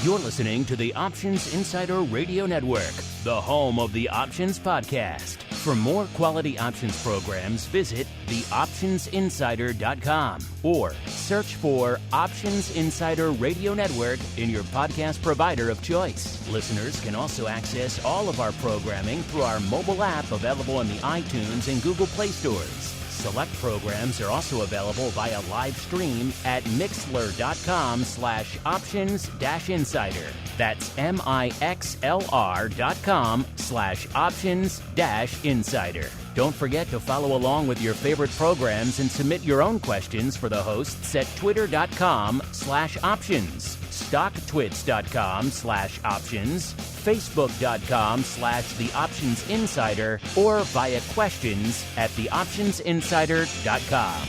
You're listening to the Options Insider Radio Network, the home of the Options Podcast. For more quality options programs, visit theoptionsinsider.com or search for Options Insider Radio Network in your podcast provider of choice. Listeners can also access all of our programming through our mobile app available in the iTunes and Google Play stores. Select programs are also available via live stream at mixlr.com/options-insider. That's mixlr.com/options-insider. Don't forget to follow along with your favorite programs and submit your own questions for the hosts at twitter.com/options, stocktwits.com/options, facebook.com/theoptionsinsider, or via questions at theoptionsinsider.com.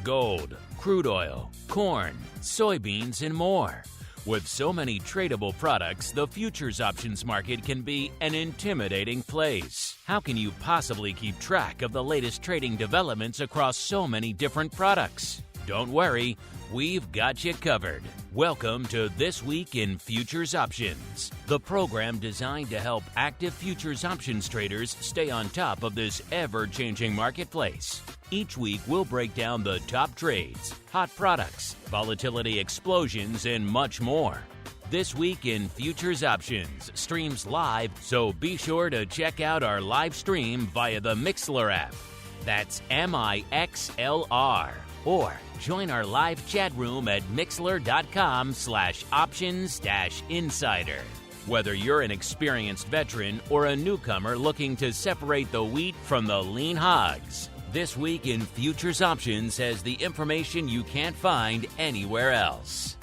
Gold, crude oil, corn, soybeans, and more. With so many tradable products, the futures options market can be an intimidating place. How can you possibly keep track of the latest trading developments across so many different products? Don't worry, we've got you covered. Welcome to This Week in Futures Options, the program designed to help active futures options traders stay on top of this ever-changing marketplace. Each week, we'll break down the top trades, hot products, volatility explosions, and much more. This Week in Futures Options streams live, so be sure to check out our live stream via the Mixlr app. That's MIXLR. Or join our live chat room at mixlr.com/options-insider. Whether you're an experienced veteran or a newcomer looking to separate the wheat from the lean hogs, This Week in Futures Options has the information you can't find anywhere else.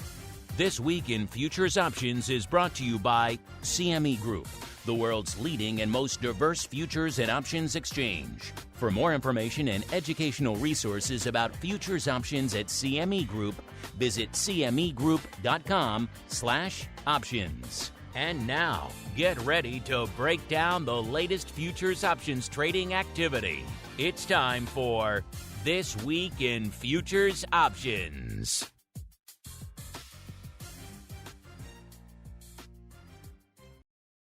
This Week in Futures Options is brought to you by CME Group, the world's leading and most diverse futures and options exchange. For more information and educational resources about futures options at CME Group, visit cmegroup.com/options. And now, get ready to break down the latest futures options trading activity. It's time for This Week in Futures Options.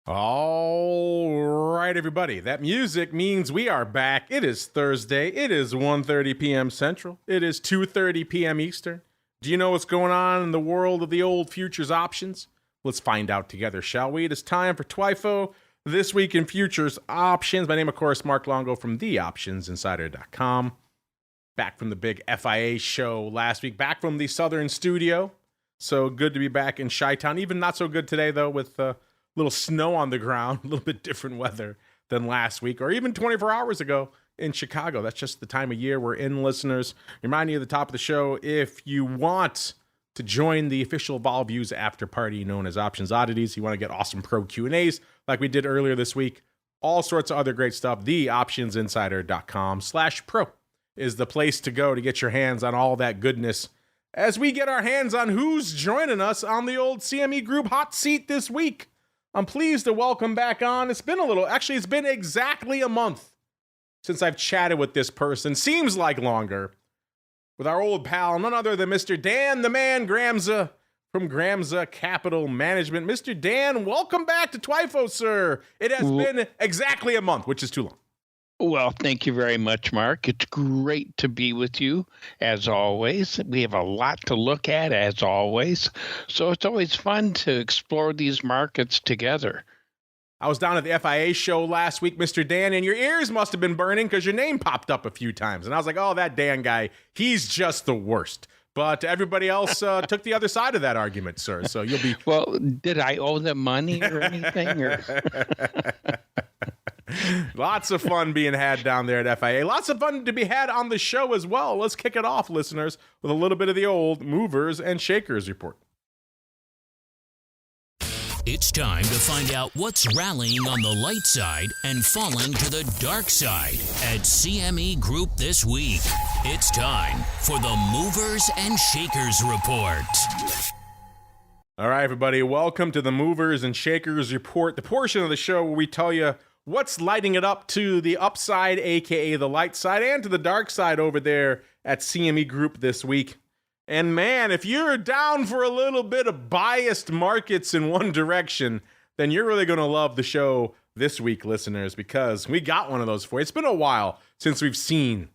All right, everybody. That music means we are back. It is Thursday. It is 1:30 p.m. Central. It is 2:30 p.m. Eastern. Do you know what's going on in the world of the old futures options? Let's find out together, shall we? It is time for TWIFO, This Week in Futures Options. My name, of course, Mark Longo from theoptionsinsider.com. Back from the big FIA show last week. Back from the Southern studio. So good to be back in Chi-Town. Even not so good today, though, with little snow on the ground, a little bit different weather than last week, or even 24 hours ago in Chicago. That's just the time of year we're in, listeners. Remind you at the top of the show, if you want to join the official Vol Views after party known as Options Oddities, you want to get awesome pro Q&As like we did earlier this week, all sorts of other great stuff, theoptionsinsider.com/pro is the place to go to get your hands on all that goodness as we get our hands on who's joining us on the old CME Group hot seat this week. I'm pleased to welcome back on. It's been it's been exactly a month since I've chatted with this person. Seems like longer. With our old pal, none other than Mr. Dan, the man Gramza from Gramza Capital Management. Mr. Dan, welcome back to TWIFO, sir. It has been exactly a month, which is too long. Well, thank you very much, Mark. It's great to be with you, as always. We have a lot to look at, as always. So it's always fun to explore these markets together. I was down at the FIA show last week, Mr. Dan, and your ears must have been burning because your name popped up a few times. And I was like, oh, that Dan guy, he's just the worst. But everybody else took the other side of that argument, sir. So you'll be... Well, did I owe them money or anything? Lots of fun being had down there at FIA. Lots of fun to be had on the show as well. Let's kick it off, listeners, with a little bit of the old movers and shakers report. It's time to find out what's rallying on the light side and falling to the dark side at CME Group this week. It's time for the Movers and Shakers Report. All right, everybody, welcome to the Movers and Shakers Report, the portion of the show where we tell you what's lighting it up to the upside, aka the light side, and to the dark side over there at CME Group this week. And man, if you're down for a little bit of biased markets in one direction, then you're really going to love the show this week, listeners, because we got one of those for you. It's been a while since we've seen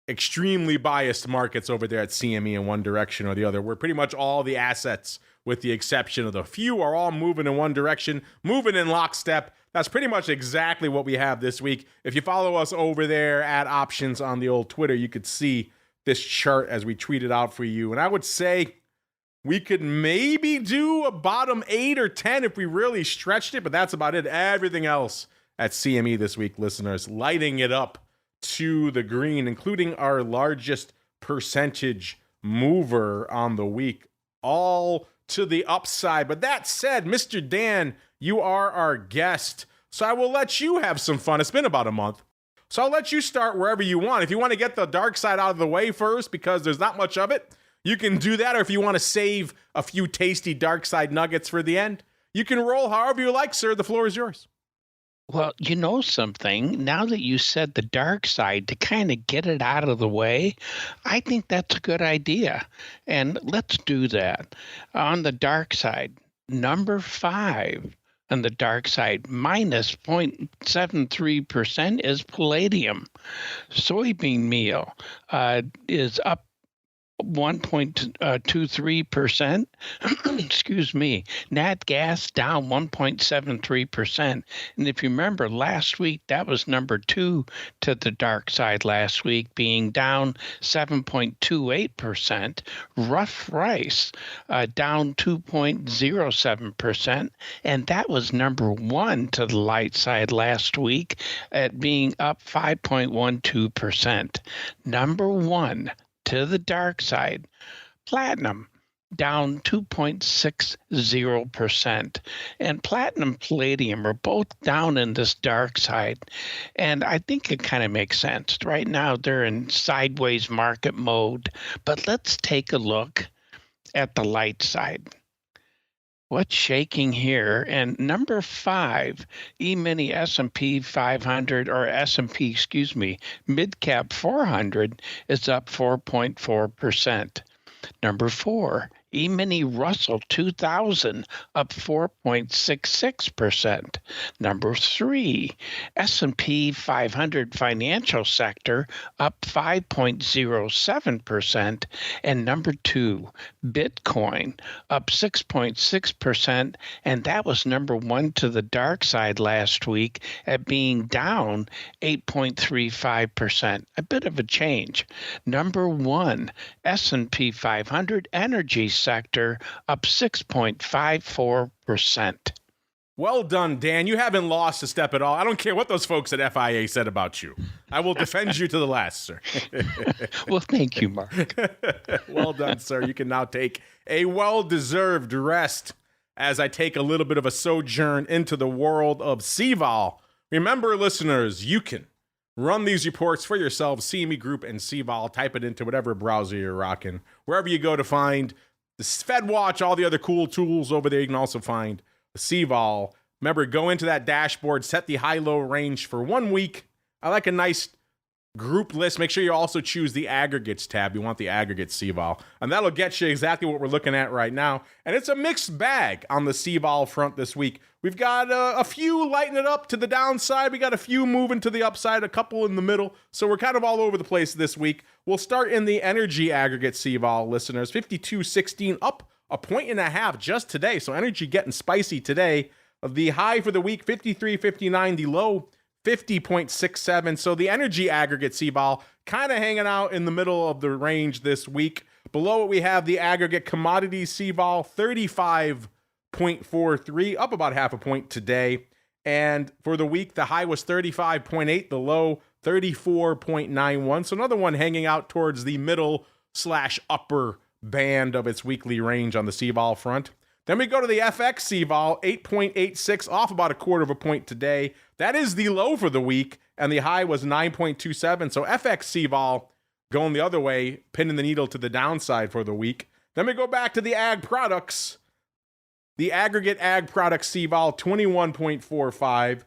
extremely biased markets over there at CME in one direction or the other, where pretty much all the assets, with the exception of the few, are all moving in one direction, moving in lockstep. That's pretty much exactly what we have this week. If you follow us over there at Options on the old Twitter, you could see this chart as we tweet it out for you. And I would say we could maybe do a bottom 8 or 10 if we really stretched it, but that's about it. Everything else at CME this week, listeners, lighting it up to the green, including our largest percentage mover on the week, all to the upside. But that said, Mr. Dan, you are our guest, so I will let you have some fun. It's been about a month, so I'll let you start wherever you want. If you want to get the dark side out of the way first, because there's not much of it, you can do that. Or if you want to save a few tasty dark side nuggets for the end, you can roll however you like, sir. The floor is yours. Well, you know something, now that you said the dark side, to kind of get it out of the way, I think that's a good idea. And let's do that. On the dark side, number 5 on the dark side, minus 0.73% is palladium. Soybean meal is up 1.23%. Excuse me. Nat gas down 1.73%. And if you remember last week, that was number 2 to the dark side last week, being down 7.28%. Rough rice down 2.07%. And that was number 1 to the light side last week at being up 5.12%. Number 1 to the dark side, platinum down 2.60%. And platinum, palladium are both down in this dark side. And I think it kind of makes sense. Right now, they're in sideways market mode. But let's take a look at the light side. What's shaking here? And number 5, E-mini S&P 500, or S&P, mid-cap 400 is up 4.4%. Number 4, E-mini Russell 2000 up 4.66%. Number 3, S&P 500 financial sector up 5.07%. And number 2, Bitcoin up 6.6%. And that was number 1 to the dark side last week at being down 8.35%. A bit of a change. Number 1, S&P 500 energy sector up 6.54%. Well done, Dan. You haven't lost a step at all. I don't care what those folks at FIA said about you. I will defend you to the last, sir. Well, thank you, Mark. Well done, sir. You can now take a well-deserved rest as I take a little bit of a sojourn into the world of CVAL. Remember, listeners, you can run these reports for yourselves, CME Group and CVAL. Type it into whatever browser you're rocking. Wherever you go to find the Fed Watch, all the other cool tools over there, you can also find the CVAL. Remember, go into that dashboard, set the high-low range for 1 week. I like a nice group list. Make sure you also choose the aggregates tab. You want the aggregate CVAL. And that'll get you exactly what we're looking at right now. And it's a mixed bag on the CVAL front this week. We've got a few lighting it up to the downside. We got a few moving to the upside, a couple in the middle. So we're kind of all over the place this week. We'll start in the energy aggregate CVAL, listeners. 52.16 up 1.5 just today. So energy getting spicy today. The high for the week, 53.59. The low, 50.67. So the energy aggregate CVAL kind of hanging out in the middle of the range this week. Below it, we have the aggregate commodities CVAL, 35.43, up about half a point today. And for the week, the high was 35.8, the low 34.91. So another one hanging out towards the middle/upper band of its weekly range on the CVAL front. Then we go to the FX CVAL, 8.86, off about a quarter of a point today. That is the low for the week, and the high was 9.27. So FX CVAL going the other way, pinning the needle to the downside for the week. Then we go back to the ag products. The aggregate ag products CVAL, 21.45.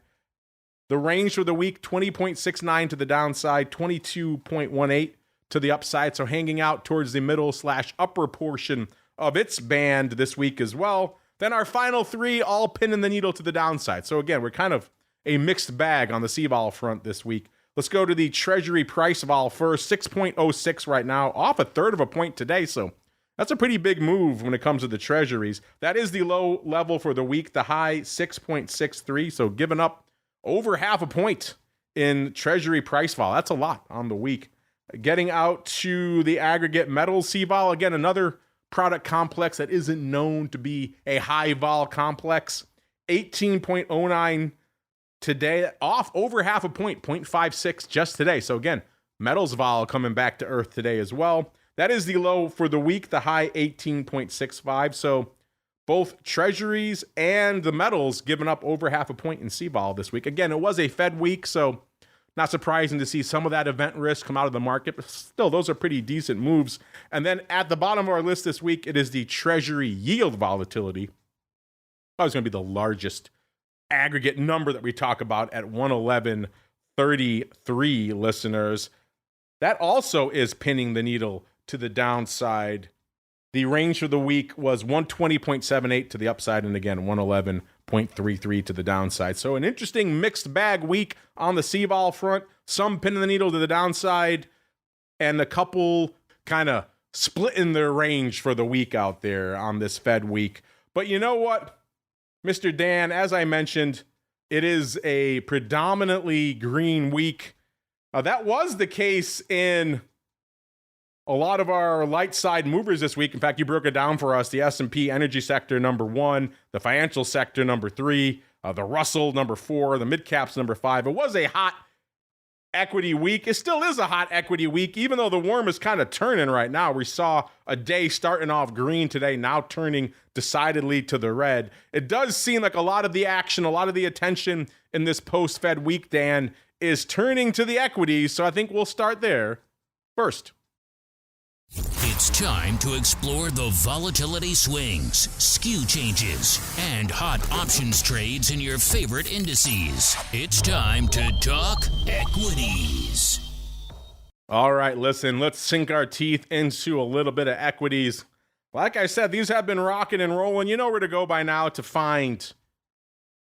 The range for the week, 20.69 to the downside, 22.18 to the upside. So hanging out towards the middle/upper portion of its band this week as well. Then our final three all pinning the needle to the downside. So again, we're kind of a mixed bag on the CVAL front this week. Let's go to the Treasury price vol first, 6.06 right now, off a third of a point today. So that's a pretty big move when it comes to the Treasuries. That is the low level for the week, the high 6.63. So giving up over half a point in Treasury price vol. That's a lot on the week. Getting out to the aggregate metals CVAL, again, another product complex that isn't known to be a high vol complex. 18.09 today, off over half a point, 0.56 just today. So again, metals vol coming back to earth today as well. That is the low for the week, the high 18.65. So both treasuries and the metals giving up over half a point in CVAL this week. Again, it was a Fed week, so not surprising to see some of that event risk come out of the market, but still, those are pretty decent moves. And then at the bottom of our list this week, it is the treasury yield volatility. That was going to be the largest aggregate number that we talk about at 111.33, listeners. That also is pinning the needle to the downside. The range for the week was 120.78 to the upside, and again, 111.33 to the downside. So an interesting mixed bag week on the CVAL front. Some pinning the needle to the downside, and a couple kind of splitting their range for the week out there on this Fed week. But you know what, Mr. Dan, as I mentioned, it is a predominantly green week. That was the case in a lot of our light side movers this week. In fact, you broke it down for us. The S&P energy sector, number 1. The financial sector, number 3. The Russell, number 4. The mid-caps, number 5. It was a hot equity week. It still is a hot equity week, even though the worm is kind of turning right now. We saw a day starting off green today, now turning decidedly to the red. It does seem like a lot of the action, a lot of the attention in this post-Fed week, Dan, is turning to the equities. So I think we'll start there first. It's time to explore the volatility swings, skew changes, and hot options trades in your favorite indices. It's time to talk equities. All right, listen, let's sink our teeth into a little bit of equities. Like I said, these have been rocking and rolling. You know where to go by now to find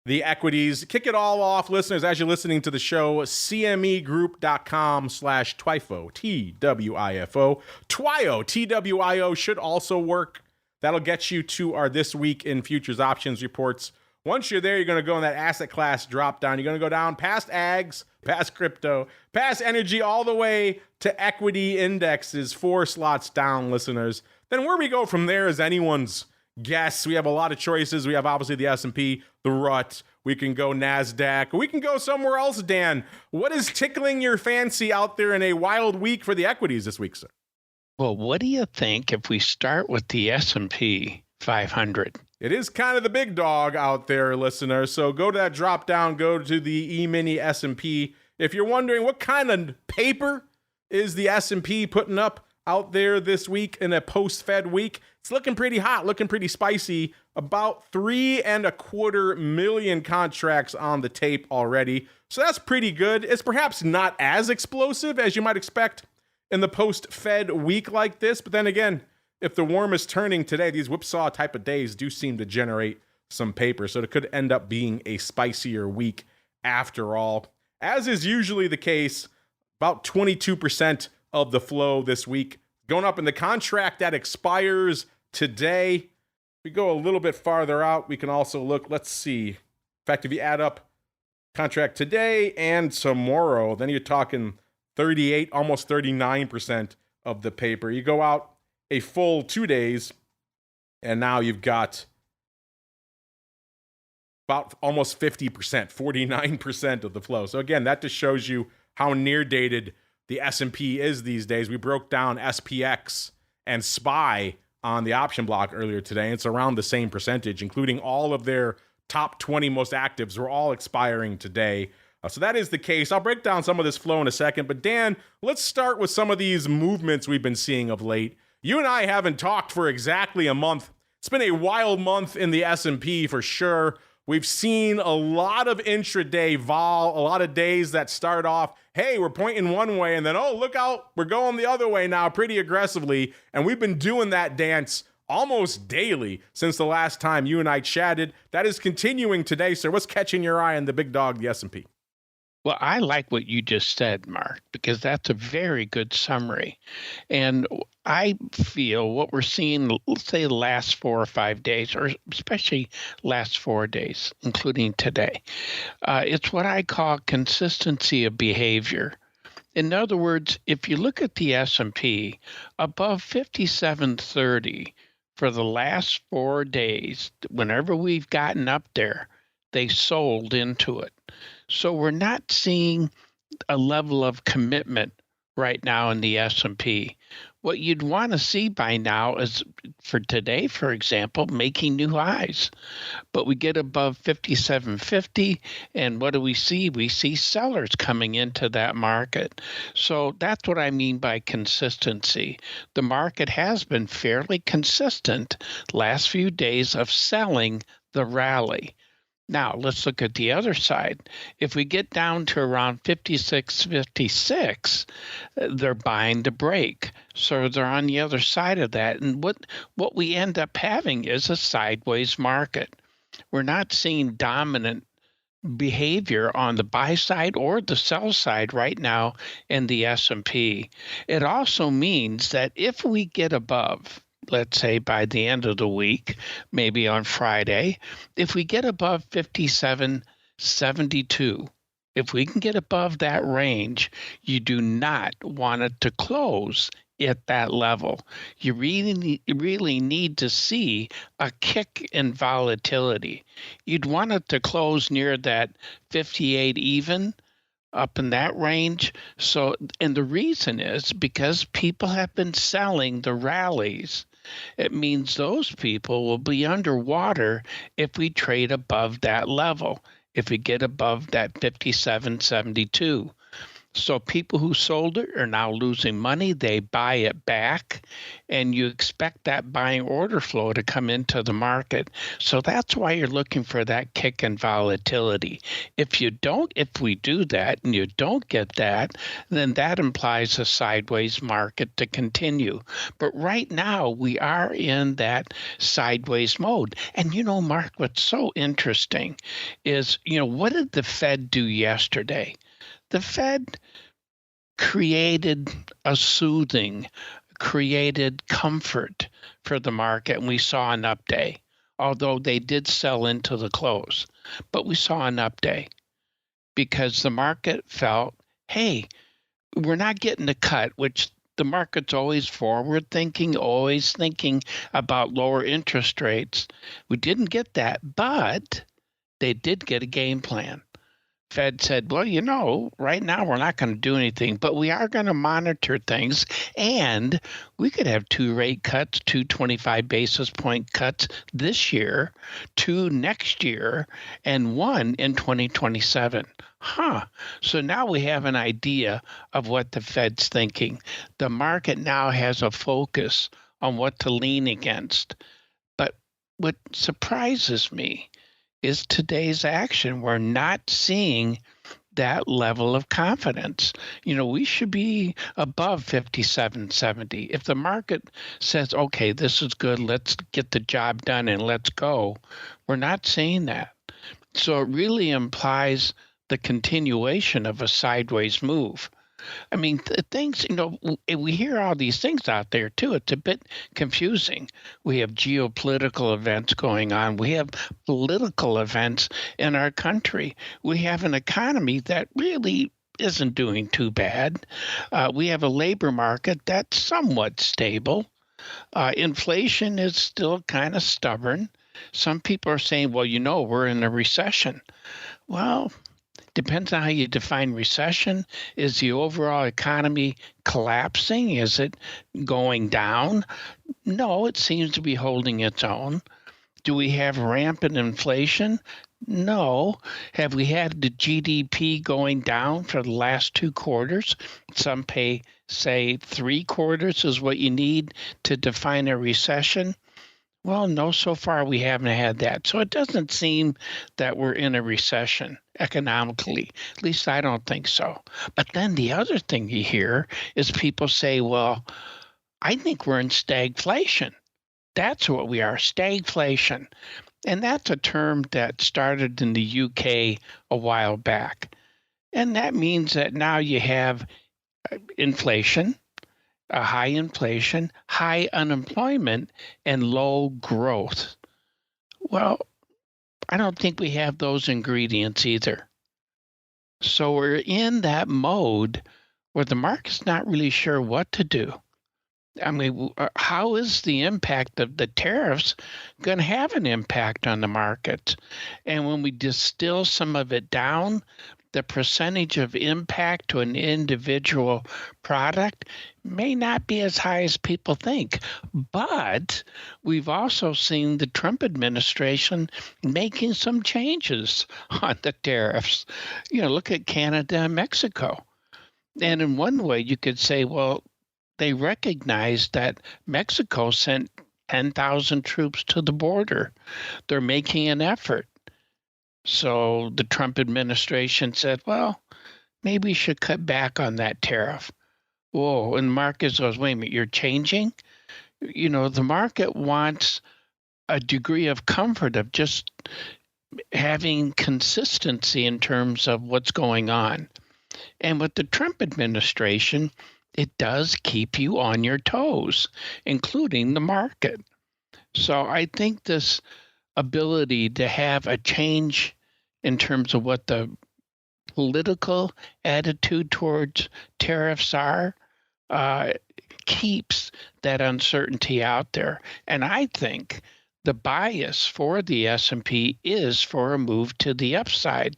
the equities. Kick it all off, listeners, as you're listening to the show, cmegroup.com/TWIFO, TWIFO. TWIO, TWIO should also work. That'll get you to our This Week in Futures Options reports. Once you're there, you're going to go in that asset class drop down. You're going to go down past ags, past crypto, past energy, all the way to equity indexes, 4 slots down, listeners. Then where we go from there is anyone's guess. We have a lot of choices. We have obviously the S&P, the RUT. We can go NASDAQ. We can go somewhere else, Dan. What is tickling your fancy out there in a wild week for the equities this week, sir? Well, what do you think if we start with the S&P 500? It is kind of the big dog out there, listener. So go to that drop down, go to the E-mini S&P. If you're wondering what kind of paper is the S&P putting up out there this week in a post-Fed week, it's looking pretty hot, looking pretty spicy. About 3.25 million contracts on the tape already. So that's pretty good. It's perhaps not as explosive as you might expect in the post-Fed week like this. But then again, if the worm is turning today, these whipsaw type of days do seem to generate some paper. So it could end up being a spicier week after all. As is usually the case, about 22% of the flow this week going up in the contract that expires today. If we go a little bit farther out, we can also look, let's see. In fact, if you add up contract today and tomorrow, then you're talking 38, almost 39% of the paper. You go out a full 2 days, and now you've got about almost 50%, 49% of the flow. So again, that just shows you how near dated the S&P is these days. We broke down SPX and SPY on the option block earlier today. And it's around the same percentage, including all of their top 20 most actives were all expiring today. So that is the case. I'll break down some of this flow in a second. But Dan, let's start with some of these movements we've been seeing of late. You and I haven't talked for exactly a month. It's been a wild month in the S&P for sure. We've seen a lot of intraday vol, a lot of days that start off, hey, we're pointing one way, and then, oh, look out, we're going the other way now pretty aggressively. And we've been doing that dance almost daily since the last time you and I chatted. That is continuing today, sir. What's catching your eye in the big dog, the S&P? Well, I like what you just said, Mark, because that's a very good summary. And I feel what we're seeing, let's say the last 4 or 5 days, or especially last 4 days, including today, it's what I call consistency of behavior. In other words, if you look at the S&P above 5730 for the last 4 days, whenever we've gotten up there, they sold into it. So we're not seeing a level of commitment right now in the S&P. What you'd want to see by now is, for today, for example, making new highs. But we get above 5750, and what do we see? We see sellers coming into that market. So that's what I mean by consistency. The market has been fairly consistent last few days of selling the rally. Now, let's look at the other side. If we get down to around 56, 56, they're buying the break. So they're on the other side of that. And what we end up having is a sideways market. We're not seeing dominant behavior on the buy side or the sell side right now in the S&P. It also means that if we get above, let's say by the end of the week, maybe on Friday, if we get above 57.72, if we can get above that range, you do not want it to close at that level. You really need to see a kick in volatility. You'd want it to close near that 58 even, up in that range. So, and the reason is because people have been selling the rallies. It means those people will be underwater if we trade above that level, if we get above that 57.72. So people who sold it are now losing money. They buy it back, and you expect that buying order flow to come into the market. So that's why you're looking for that kick in volatility. If we do that and you don't get that, then that implies a sideways market to continue. But right now we are in that sideways mode. And Mark, what's so interesting is, what did the Fed do yesterday? The Fed created a soothing, created comfort for the market, and we saw an up day, although they did sell into the close. But we saw an up day because the market felt, hey, we're not getting the cut, which the market's always forward thinking, always thinking about lower interest rates. We didn't get that, but they did get a game plan. Fed said, well, right now we're not going to do anything, but we are going to monitor things. And we could have 2 rate cuts, 2 25 basis point cuts this year, 2 next year, and 1 in 2027. So now we have an idea of what the Fed's thinking. The market now has a focus on what to lean against. But what surprises me is today's action. We're not seeing that level of confidence. We should be above 57.70. If the market says, okay, this is good, let's get the job done and let's go, we're not seeing that. So it really implies the continuation of a sideways move. I mean, things, we hear all these things out there too. It's a bit confusing. We have geopolitical events going on. We have political events in our country. We have an economy that really isn't doing too bad. We have a labor market that's somewhat stable. Inflation is still kind of stubborn. Some people are saying, well, we're in a recession. Well, depends on how you define recession. Is the overall economy collapsing? Is it going down? No, it seems to be holding its own. Do we have rampant inflation? No. Have we had the GDP going down for the last 2 quarters? Some say 3 quarters is what you need to define a recession. Well, no, so far we haven't had that. So it doesn't seem that we're in a recession economically. At least I don't think so. But then the other thing you hear is people say, well, I think we're in stagflation. That's what we are, stagflation. And that's a term that started in the UK a while back. And that means that now you have inflation, a high inflation, high unemployment, and low growth. Well, I don't think we have those ingredients either. So we're in that mode where the market's not really sure what to do. I mean, how is the impact of the tariffs going to have an impact on the market? And when we distill some of it down, the percentage of impact to an individual product may not be as high as people think. But we've also seen the Trump administration making some changes on the tariffs. Look at Canada and Mexico. And in one way, you could say, well, they recognized that Mexico sent 10,000 troops to the border. They're making an effort. So the Trump administration said, well, maybe we should cut back on that tariff. Whoa, and Marcus goes, wait a minute, you're changing? The market wants a degree of comfort of just having consistency in terms of what's going on. And with the Trump administration, it does keep you on your toes, including the market. So I think this ability to have a change in terms of what the political attitude towards tariffs are keeps that uncertainty out there. And I think the bias for the S&P is for a move to the upside.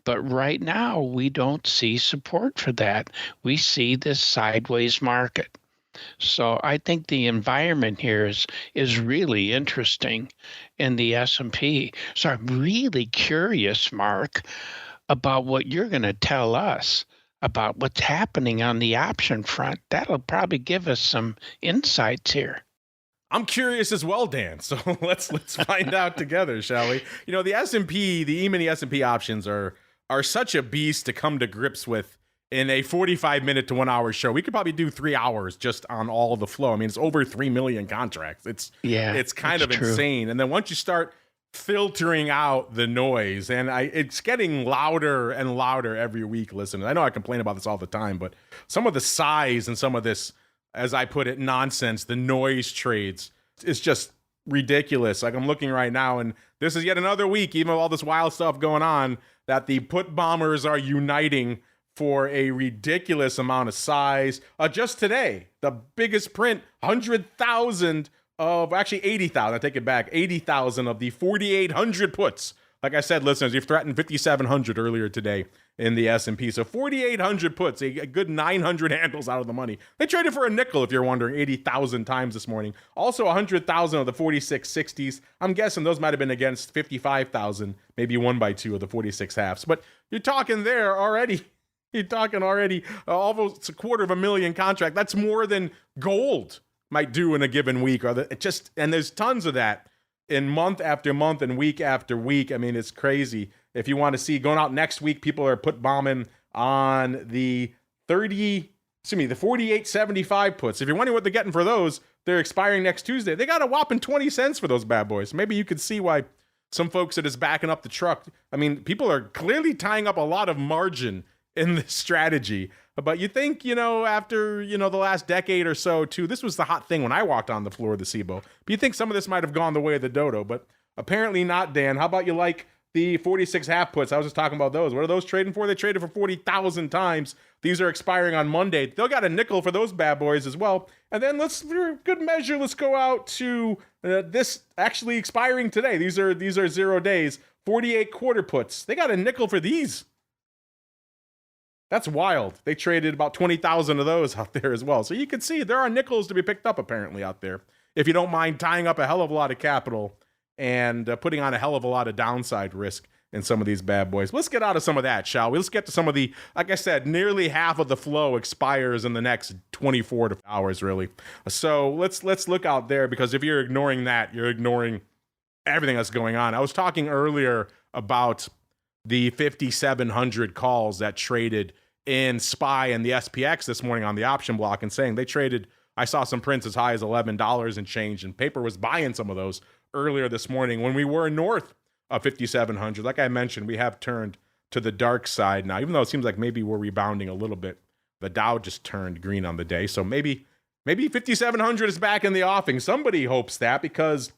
But right now, we don't see support for that. We see this sideways market. So I think the environment here is really interesting in the S&P. So I'm really curious, Mark, about what you're going to tell us about what's happening on the option front. That'll probably give us some insights here. I'm curious as well, Dan. So let's find out together, shall we? The S&P, the E-mini S&P options are such a beast to come to grips with in a 45-minute to 1 hour show. We could probably do 3 hours just on all the flow. I mean, it's over 3 million contracts. It's kind of insane. And then once you start filtering out the noise, and it's getting louder and louder every week, listeners. I know I complain about this all the time, but some of the size and some of this, as I put it, nonsense, the noise trades, is just ridiculous. Like, I'm looking right now, and this is yet another week, even with all this wild stuff going on, that the put bombers are uniting for a ridiculous amount of size. Just today, the biggest print, 100,000 of, actually 80,000, I take it back, 80,000 of the 4,800 puts. Like I said, listeners, you've threatened 5,700 earlier today in the S&P. So 4,800 puts, a good 900 handles out of the money. They traded for a nickel, if you're wondering, 80,000 times this morning. Also 100,000 of the 4660s. I'm guessing those might have been against 55,000, maybe 1 by 2 of the 46 halves. But you're talking there already. You're talking already almost 250,000 contract. That's more than gold might do in a given week. And there's tons of that in month after month and week after week. I mean, it's crazy. If you want to see going out next week, people are put bombing on the 48.75 puts. If you're wondering what they're getting for those, they're expiring next Tuesday. They got a whopping 20 cents for those bad boys. Maybe you could see why some folks are just backing up the truck. I mean, people are clearly tying up a lot of margin in this strategy. But you think, after, the last decade or so, too, this was the hot thing when I walked on the floor of the SIBO. But you think some of this might have gone the way of the dodo, but apparently not, Dan. How about you like the 46 half puts? I was just talking about those. What are those trading for? They traded for 40,000 times. These are expiring on Monday. They'll got a nickel for those bad boys as well. And then for good measure, let's go out to this actually expiring today. These are 0 days. 48 quarter puts. They got a nickel for these. That's wild. They traded about 20,000 of those out there as well. So you can see there are nickels to be picked up apparently out there. If you don't mind tying up a hell of a lot of capital and putting on a hell of a lot of downside risk in some of these bad boys. Let's get out of some of that, shall we? Let's get to some of the, like I said, nearly half of the flow expires in the next 24 hours, really. So let's look out there, because if you're ignoring that, you're ignoring everything that's going on. I was talking earlier about the 5,700 calls that traded in SPY and the SPX this morning on the option block, and saying they traded, I saw some prints as high as $11 and change, and paper was buying some of those earlier this morning when we were north of 5,700. Like I mentioned, we have turned to the dark side now, even though it seems like maybe we're rebounding a little bit. The Dow just turned green on the day, so maybe 5,700 is back in the offing. Somebody hopes that, because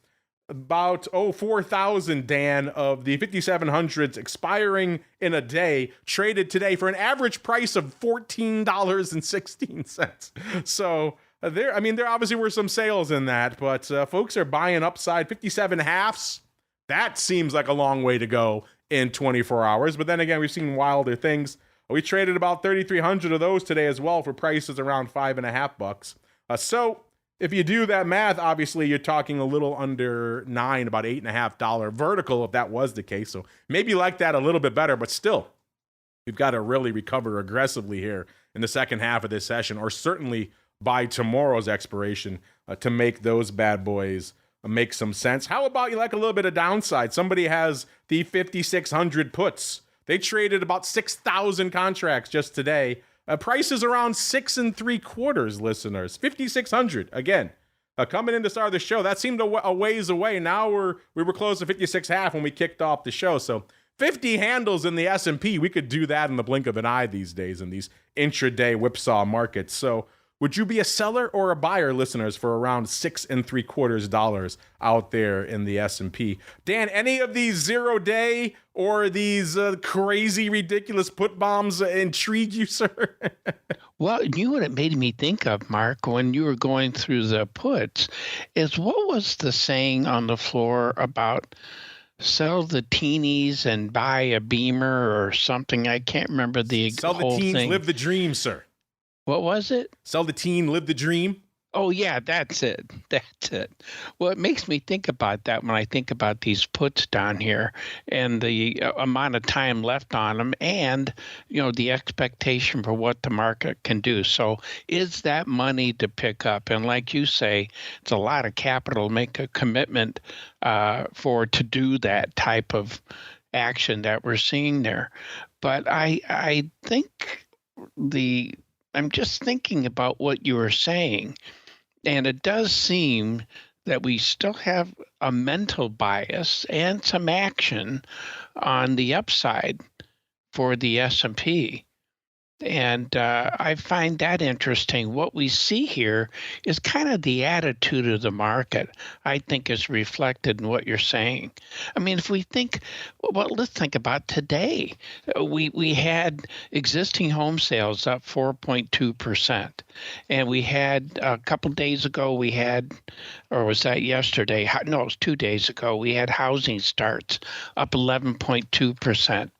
about 4,000, Dan, of the 5,700s expiring in a day traded today for an average price of $14.16. So there obviously were some sales in that, but folks are buying upside. 57 halves, that seems like a long way to go in 24 hours. But then again, we've seen wilder things. We traded about 3,300 of those today as well for prices around $5.50. So if you do that math, obviously you're talking a little under $9, about $8.50 vertical, if that was the case. So maybe you like that a little bit better, but still, we've got to really recover aggressively here in the second half of this session, or certainly by tomorrow's expiration, to make those bad boys make some sense. How about you like a little bit of downside? Somebody has the 5,600 puts. They traded about 6,000 contracts just today. Price is around 6 3/4, listeners. 5,600 again. Coming in to start the show, that seemed a ways away. Now we were close to 56.5 when we kicked off the show. So 50 handles in the S&P. We could do that in the blink of an eye these days in these intraday whipsaw markets. So would you be a seller or a buyer, listeners, for around 6 3/4 out there in the S&P? Dan, any of these 0-day or these crazy, ridiculous put bombs intrigue you, sir? Well, you know what it made me think of, Mark, when you were going through the puts, is what was the saying on the floor about sell the teenies and buy a Beamer or something? I can't remember the Sell whole the teens, thing. live the dream, sir. What was it? Sell the teen, live the dream. Oh, yeah, that's it. That's it. Well, it makes me think about that when I think about these puts down here and the amount of time left on them, and, the expectation for what the market can do. So is that money to pick up? And like you say, it's a lot of capital to make a commitment to do that type of action that we're seeing there. But I think I'm just thinking about what you were saying, and it does seem that we still have a mental bias and some action on the upside for the S&P. And I find that interesting. What we see here is kind of the attitude of the market, I think, is reflected in what you're saying. I mean, if we think, well, let's think about today. We had existing home sales up 4.2%. And we had a couple days ago, or was that yesterday? No, it was 2 days ago. We had housing starts up 11.2%.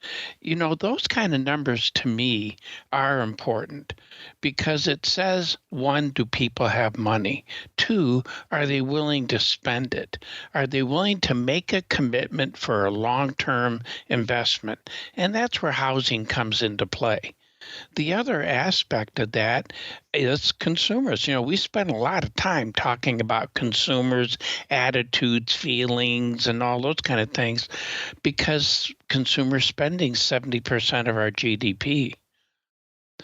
Those kind of numbers to me are important, because it says, one, do people have money? Two, are they willing to spend it? Are they willing to make a commitment for a long-term investment? And that's where housing comes into play. The other aspect of that is consumers. We spend a lot of time talking about consumers' attitudes, feelings, and all those kind of things, because consumer spending is 70% of our GDP.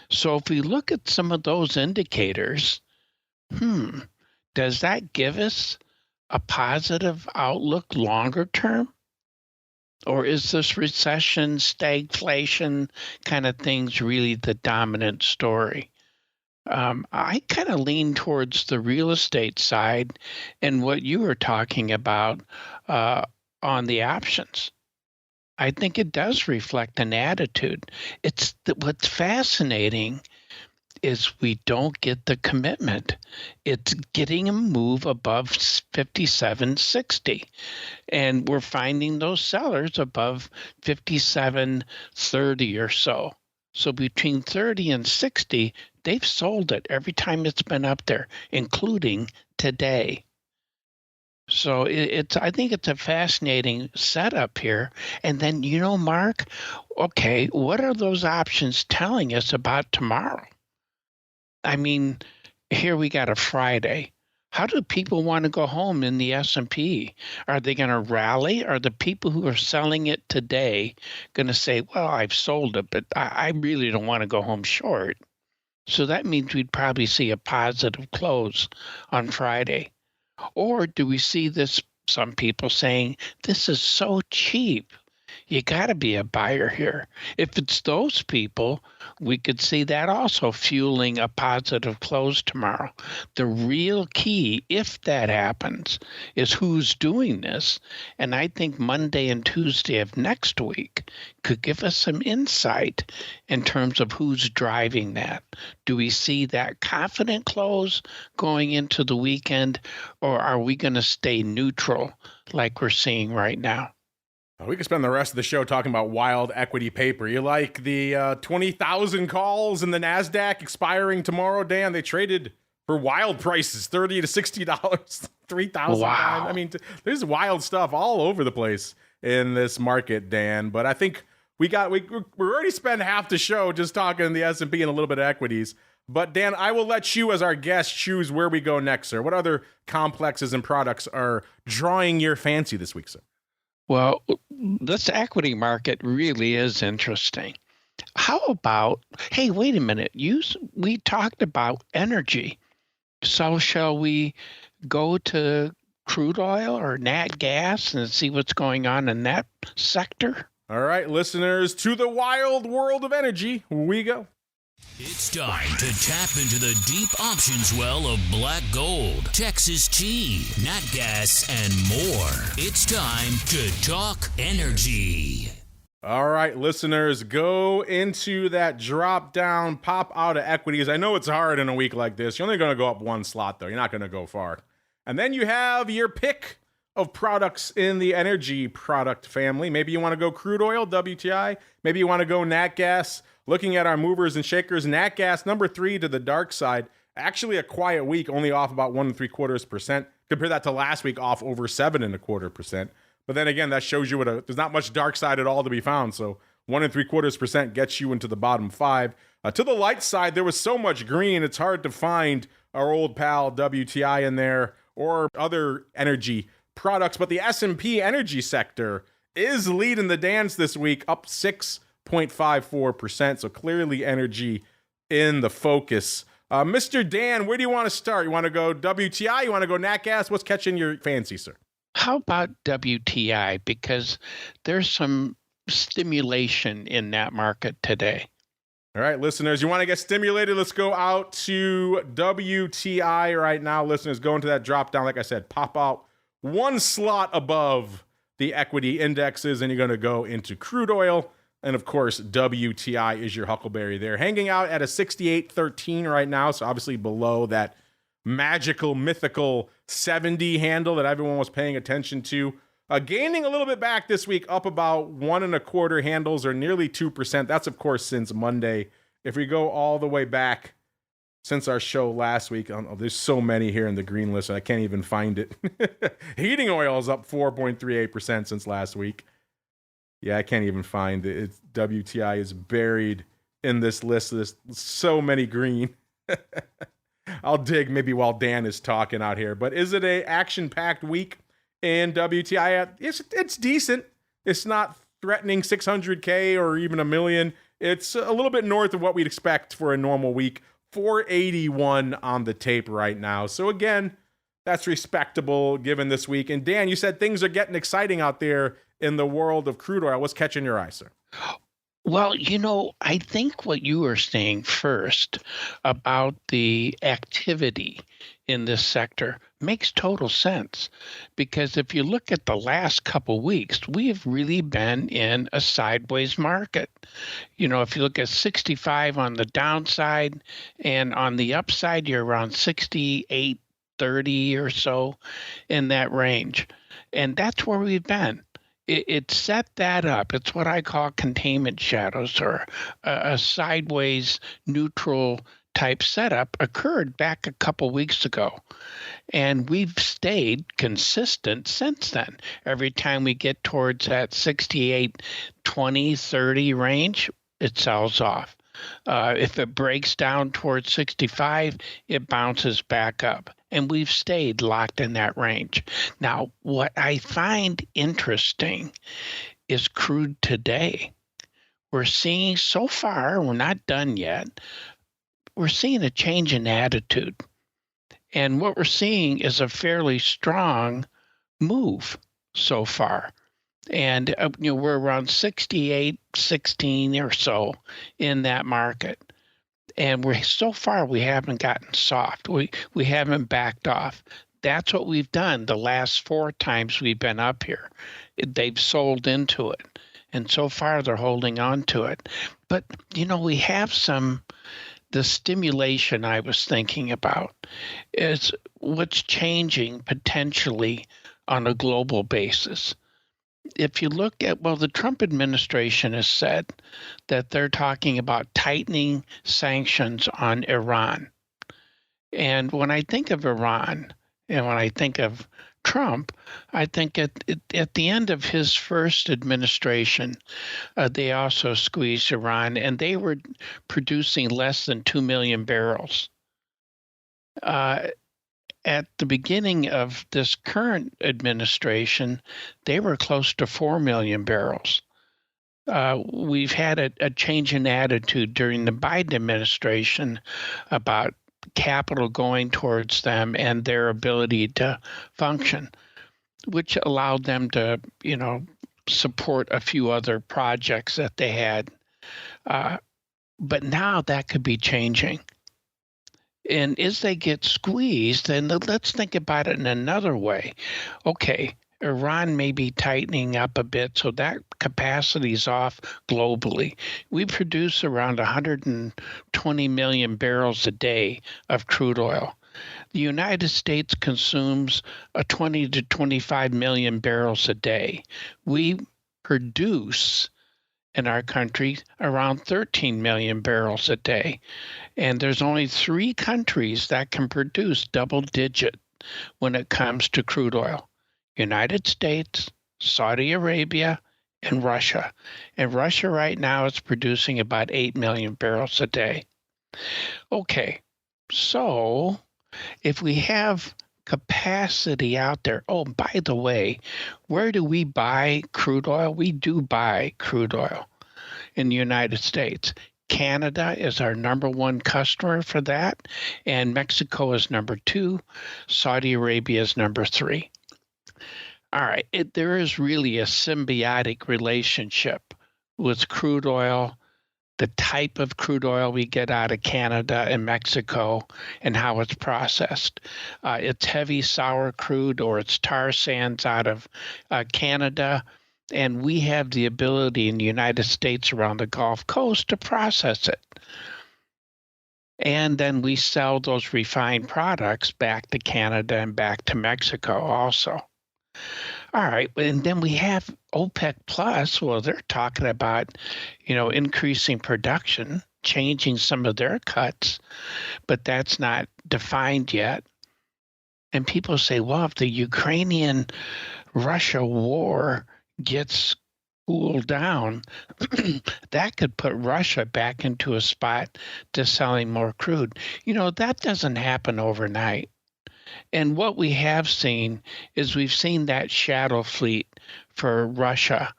So if we look at some of those indicators, does that give us a positive outlook longer term? Or is this recession, stagflation kind of things really the dominant story? I kind of lean towards the real estate side and what you were talking about on the options. I think it does reflect an attitude. What's fascinating is we don't get the commitment. It's getting a move above 57.60. And we're finding those sellers above 57.30 or so. So between 30 and 60, they've sold it every time it's been up there, including today. So I think it's a fascinating setup here. And then, Mark, okay, what are those options telling us about tomorrow? I mean, here we got a Friday. How do people want to go home in the S&P? Are they going to rally? Are the people who are selling it today going to say, well, I've sold it, but I really don't want to go home short? So that means we'd probably see a positive close on Friday. Or do we see this, some people saying, this is so cheap, you got to be a buyer here? If it's those people, we could see that also fueling a positive close tomorrow. The real key, if that happens, is who's doing this. And I think Monday and Tuesday of next week could give us some insight in terms of who's driving that. Do we see that confident close going into the weekend, or are we going to stay neutral like we're seeing right now? We could spend the rest of the show talking about wild equity paper. You like the 20,000 calls in the NASDAQ expiring tomorrow, Dan? They traded for wild prices, $30 to $60, 3,000 Wow. times. I mean, there's wild stuff all over the place in this market, Dan. But I think we already spent half the show just talking the S&P and a little bit of equities. But Dan, I will let you as our guest choose where we go next, sir. What other complexes and products are drawing your fancy this week, sir? Well, this equity market really is interesting. How about, hey, wait a minute, we talked about energy. So shall we go to crude oil or nat gas and see what's going on in that sector? All right, listeners, to the wild world of energy we go. It's time to tap into the deep options well of black gold, Texas tea, nat gas, and more. It's time to talk energy. All right, listeners, go into that drop down, pop out of equities. I know it's hard in a week like this. You're only going to go up one slot, though. You're not going to go far. And then you have your pick of products in the energy product family. Maybe you want to go crude oil, WTI. Maybe you want to go nat gas. Looking at our movers and shakers, nat gas, number 3 to the dark side. Actually a quiet week, only off about 1.75%. Compare that to last week, off over 7.25%. But then again, that shows you there's not much dark side at all to be found. So 1.75% gets you into the bottom 5. To the light side, there was so much green, it's hard to find our old pal WTI in there or other energy products. But the S&P energy sector is leading the dance this week, up 6.54%. So clearly energy in the focus. Mr. Dan, where do you want to start? You want to go WTI? You want to go nat gas? What's catching your fancy, sir? How about WTI? Because there's some stimulation in that market today. All right, listeners, you want to get stimulated? Let's go out to WTI right now. Listeners, go into that drop down. Like I said, pop out one slot above the equity indexes, and you're going to go into crude oil. And of course, WTI is your huckleberry there, hanging out at a 68.13 right now. So obviously below that magical, mythical 70 handle that everyone was paying attention to. Gaining a little bit back this week, up about 1.25 handles or nearly 2%. That's, of course, since Monday. If we go all the way back since our show last week, there's so many here in the green list, I can't even find it. Heating oil is up 4.38% since last week. Yeah, I can't even find it. WTI is buried in this list. There's so many green. I'll dig maybe while Dan is talking out here. But is it a action-packed week in WTI? It's decent. It's not threatening 600K or even a million. It's a little bit north of what we'd expect for a normal week. 481 on the tape right now. So again, that's respectable given this week. And Dan, you said things are getting exciting out there in the world of crude oil. What's catching your eye, sir? Well, I think what you were saying first about the activity in this sector makes total sense, because if you look at the last couple weeks, we have really been in a sideways market. If you look at 65 on the downside, and on the upside, you're around 68.30 or so in that range. And that's where we've been. It set that up. It's what I call containment shadows, or a sideways neutral type setup occurred back a couple weeks ago. And we've stayed consistent since then. Every time we get towards that 68, 20, 30 range, it sells off. If it breaks down towards 65, it bounces back up. And we've stayed locked in that range. Now, what I find interesting is crude today. We're seeing so far, we're not done yet, we're seeing a change in attitude. And what we're seeing is a fairly strong move so far. And we're around 68, 16 or so in that market. And so far we haven't gotten soft. We haven't backed off. That's what we've done the last 4 times we've been up here. They've sold into it. And so far they're holding on to it. But, we have the stimulation I was thinking about is what's changing potentially on a global basis. If you look at, the Trump administration has said that they're talking about tightening sanctions on Iran. And when I think of Iran and when I think of Trump, I think at the end of his first administration, they also squeezed Iran, and they were producing less than 2 million barrels. At the beginning of this current administration, they were close to 4 million barrels. We've had a change in attitude during the Biden administration about capital going towards them and their ability to function, which allowed them to, support a few other projects that they had. But now that could be changing. And as they get squeezed, then let's think about it in another way. Okay, Iran may be tightening up a bit, so that capacity is off globally. We produce around 120 million barrels a day of crude oil. The United States consumes 20 to 25 million barrels a day. We produce in our country around 13 million barrels a day. And there's only 3 countries that can produce double digit when it comes to crude oil. United States, Saudi Arabia, and Russia. And Russia right now is producing about 8 million barrels a day. Okay, so if we have capacity out there, by the way, where do we buy crude oil? We do buy crude oil in the United States. Canada is our number 1 customer for that, and Mexico is number 2. Saudi Arabia is number 3. All right, there is really a symbiotic relationship with crude oil, the type of crude oil we get out of Canada and Mexico, and how it's processed. It's heavy sour crude or it's tar sands out of Canada, and we have the ability in the United States around the Gulf Coast to process it. And then we sell those refined products back to Canada and back to Mexico also. All right, and then we have OPEC Plus. Well, they're talking about, increasing production, changing some of their cuts, but that's not defined yet. And people say, well, if the Ukrainian-Russia war gets cooled down, that could put Russia back into a spot to selling more crude. That doesn't happen overnight. And what we have seen is we've seen that shadow fleet for Russia,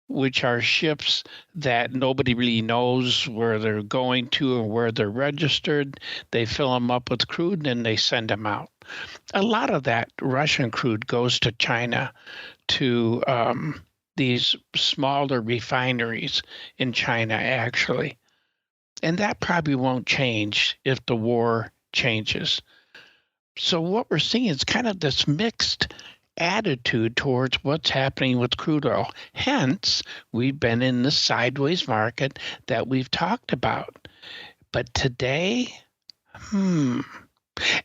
which are ships that nobody really knows where they're going to or where they're registered. They fill them up with crude and they send them out. A lot of that Russian crude goes to China, to these smaller refineries in China, actually. And that probably won't change if the war changes. So what we're seeing is kind of this mixed attitude towards what's happening with crude oil. Hence, we've been in the sideways market that we've talked about. But today,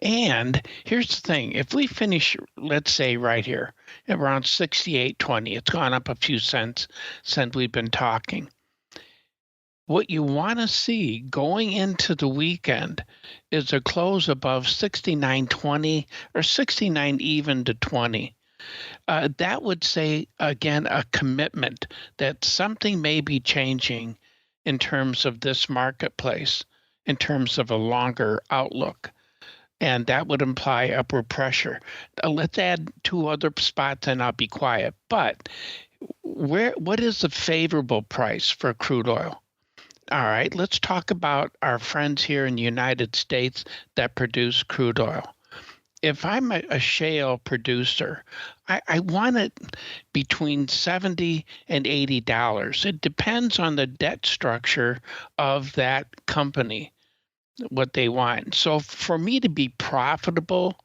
And here's the thing. If we finish, let's say right here, around 68.20, it's gone up a few cents since we've been talking. What you want to see going into the weekend is a close above 69.20 or 69 even to 20. That would say, again, a commitment that something may be changing in terms of this marketplace, in terms of a longer outlook. And that would imply upward pressure. Let's add two other spots and I'll be quiet. But what is the favorable price for crude oil? All right, let's talk about our friends here in the United States that produce crude oil. If I'm a shale producer, I want it between $70 and $80. It depends on the debt structure of that company, what they want. So for me to be profitable,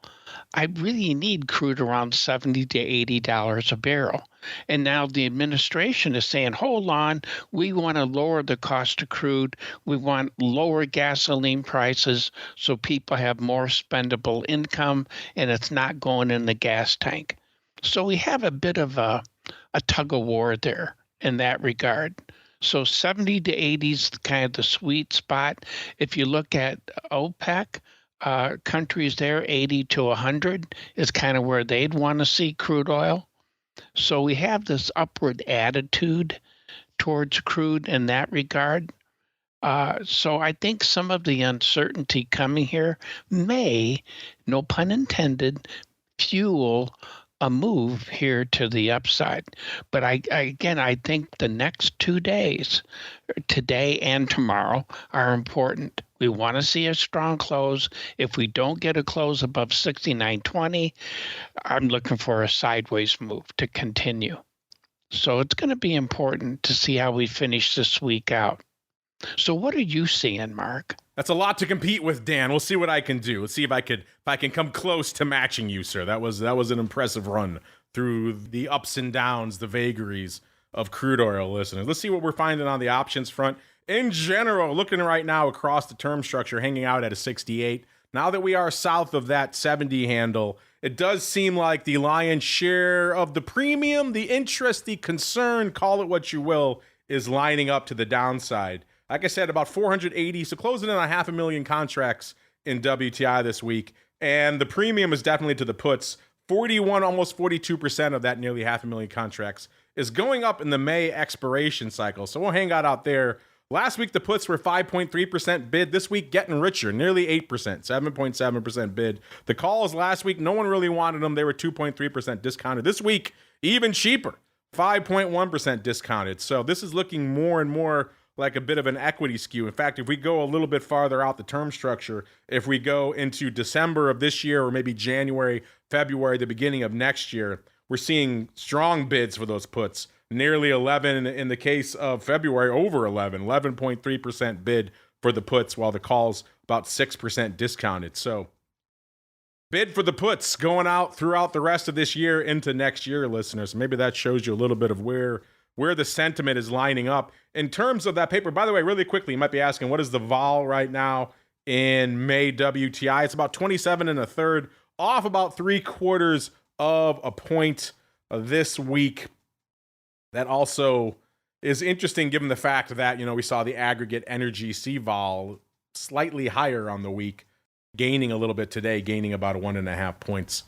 I really need crude around $70 to $80 a barrel. And now the administration is saying, hold on, we want to lower the cost of crude. We want lower gasoline prices so people have more spendable income and it's not going in the gas tank. So we have a bit of a tug of war there in that regard. So 70 to 80 is kind of the sweet spot. If you look at OPEC, countries there, 80 to 100 is kind of where they'd want to see crude oil. So we have this upward attitude towards crude in that regard. So I think some of the uncertainty coming here may, no pun intended, fuel a move here to the upside. But I think the next 2 days, today and tomorrow, are important. We want to see a strong close. If we don't get a close above 69.20, I'm looking for a sideways move to continue. So it's going to be important to see how we finish this week out. So what are you seeing, Mark? That's a lot to compete with, Dan. We'll see what I can do. Let's see if I can come close to matching you, sir. That was an impressive run through the ups and downs, the vagaries of crude oil, listeners. Let's see what we're finding on the options front. In general, looking right now across the term structure, hanging out at a 68. Now that we are south of that 70 handle, it does seem like the lion's share of the premium, the interest, the concern, call it what you will, is lining up to the downside. Like I said, about 480, so closing in on 500,000 contracts in WTI this week. And the premium is definitely to the puts. 41, almost 42% of that nearly 500,000 contracts is going up in the May expiration cycle. So we'll hang out there. Last week, the puts were 5.3% bid. This week, getting richer, nearly 8%, 7.7% bid. The calls last week, no one really wanted them. They were 2.3% discounted. This week, even cheaper, 5.1% discounted. So this is looking more and more like a bit of an equity skew. In fact, if we go a little bit farther out the term structure, if we go into December of this year or maybe January, February, the beginning of next year, we're seeing strong bids for those puts. Nearly 11 in the case of February, over 11.3% bid for the puts, while the calls about 6% discounted. So bid for the puts going out throughout the rest of this year into next year, listeners. Maybe that shows you a little bit of where the sentiment is lining up. In terms of that paper, by the way, really quickly, you might be asking, what is the vol right now in May WTI? It's about 27 1/3, off about 3/4 of a point this week. That also is interesting given the fact that, we saw the aggregate energy CVAL slightly higher on the week, gaining a little bit today, gaining about 1.5 points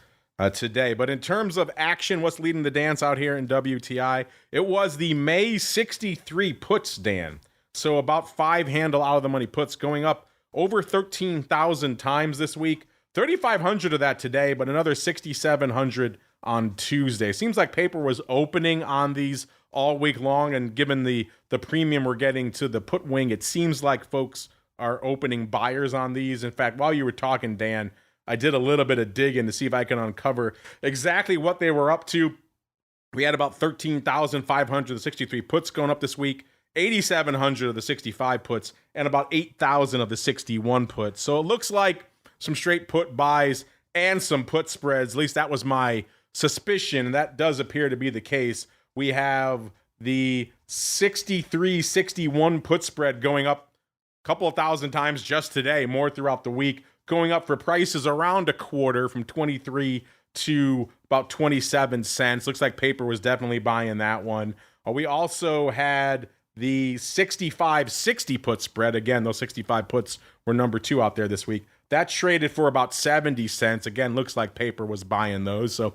today. But in terms of action, what's leading the dance out here in WTI? It was the May 63 puts, Dan. So about 5 handle out of the money puts going up over 13,000 times this week. 3,500 of that today, but another 6,700 on Tuesday. Seems like paper was opening on these all week long, and given the premium we're getting to the put wing, it seems like folks are opening buyers on these. In fact, while you were talking, Dan, I did a little bit of digging to see if I can uncover exactly what they were up to. We had about 13,500 of the 63 puts going up this week, 8,700 of the 65 puts, and about 8,000 of the 61 puts. So it looks like some straight put buys and some put spreads. At least that was my suspicion, and that does appear to be the case. We have the 63-61 put spread going up a couple of thousand times just today, more throughout the week, going up for prices around 1/4 from 23 to about 27 cents. Looks like paper was definitely buying that one. We also had the 65-60 put spread. Again, those 65 puts were number 2 out there this week. That traded for about 70 cents. Again, looks like paper was buying those. So,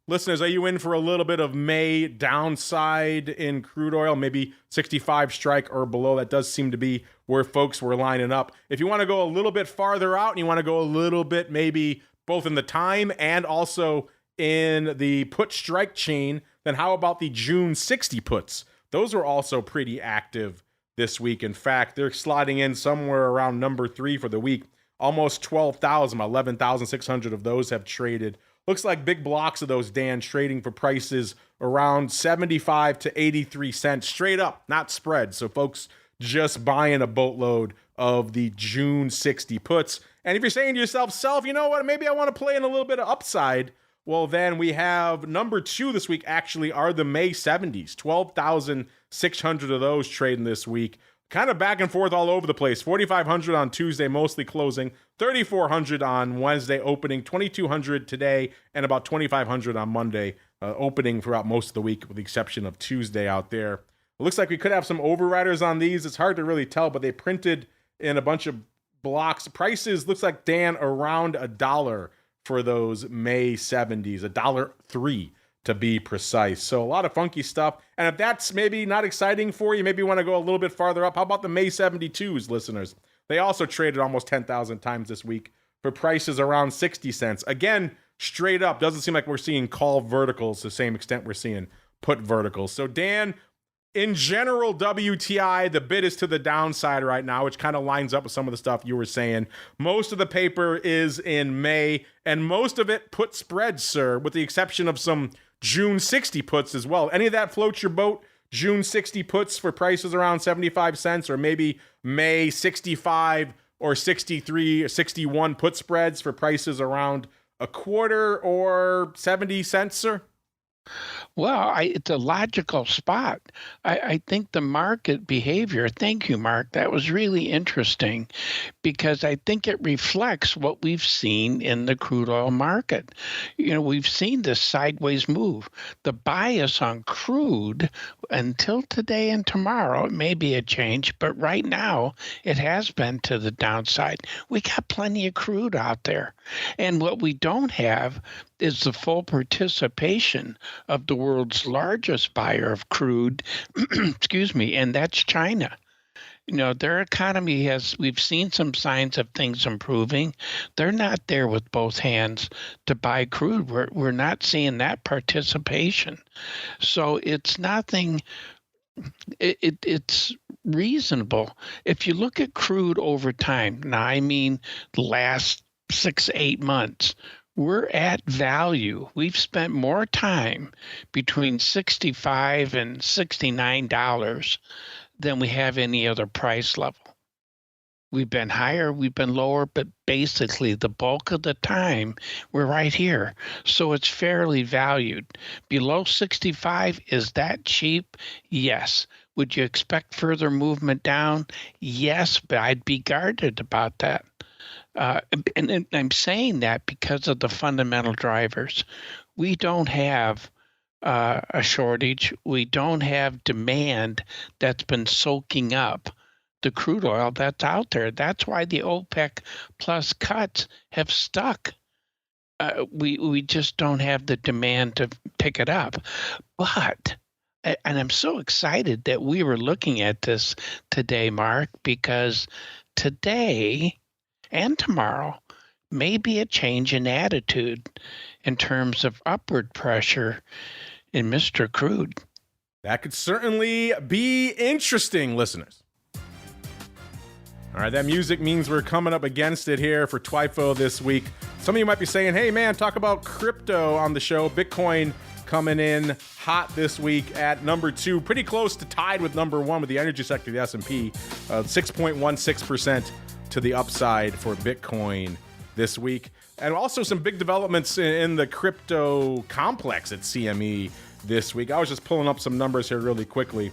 listeners, are you in for a little bit of May downside in crude oil? Maybe 65 strike or below. That does seem to be where folks were lining up. If you want to go a little bit farther out and you want to go a little bit maybe both in the time and also in the put strike chain, then how about the June 60 puts? Those are also pretty active this week. In fact, they're sliding in somewhere around number 3 for the week. Almost 12,000, 11,600 of those have traded. Looks like big blocks of those, Dan, trading for prices around 75 to 83 cents straight up, not spread. So folks just buying a boatload of the June 60 puts. And if you're saying to yourself, Self, you know what, maybe I want to play in a little bit of upside, well, then we have number 2 this week actually are the May 70s, 12,600 of those trading this week. Kind of back and forth all over the place. 4,500 on Tuesday, mostly closing. 3,400 on Wednesday, opening. 2,200 today, and about 2,500 on Monday, opening throughout most of the week, with the exception of Tuesday out there. It looks like we could have some overriders on these. It's hard to really tell, but they printed in a bunch of blocks. Prices looks like, Dan, around $1 for those May 70s, $1.03 to be precise. So a lot of funky stuff. And if that's maybe not exciting for you, maybe you want to go a little bit farther up. How about the May 72s, listeners? They also traded almost 10,000 times this week for prices around 60 cents. Again, straight up. Doesn't seem like we're seeing call verticals to the same extent we're seeing put verticals. So Dan, in general, WTI, the bid is to the downside right now, which kind of lines up with some of the stuff you were saying. Most of the paper is in May, and most of it put spreads, sir, with the exception of some June 60 puts as well. Any of that floats your boat? June 60 puts for prices around 75 cents, or maybe May 65 or 63 or 61 put spreads for prices around a quarter or 70 cents, sir? Well, it's a logical spot. I think the market behavior, thank you, Mark, that was really interesting because I think it reflects what we've seen in the crude oil market. You know, we've seen this sideways move. The bias on crude until today and tomorrow, it may be a change, but right now it has been to the downside. We got plenty of crude out there. And what we don't have is the full participation of the world's largest buyer of crude, excuse me, and that's China. You know, their economy we've seen some signs of things improving. They're not there with both hands to buy crude. We're not seeing that participation. So it's nothing, it's reasonable. If you look at crude over time, now I mean the last 6-8 months, we're at value. We've spent more time between $65 and $69 than we have any other price level. We've been higher, we've been lower, but basically the bulk of the time we're right here. So it's fairly valued. Below 65, is that cheap? Yes. Would you expect further movement down? Yes, but I'd be guarded about that. And I'm saying that because of the fundamental drivers. We don't have a shortage. We don't have demand that's been soaking up the crude oil that's out there. That's why the OPEC plus cuts have stuck. We just don't have the demand to pick it up. But, and I'm so excited that we were looking at this today, Mark, because today and tomorrow may be a change in attitude in terms of upward pressure in Mr. Crude. That could certainly be interesting, listeners. All right, that music means we're coming up against it here for TWIFO this week. Some of you might be saying, hey, man, talk about crypto on the show. Bitcoin coming in hot this week at number 2, pretty close to tied with number 1 with the energy sector, the S&P, 6.16% to the upside for Bitcoin this week. And also some big developments in the crypto complex at CME this week. I was just pulling up some numbers here really quickly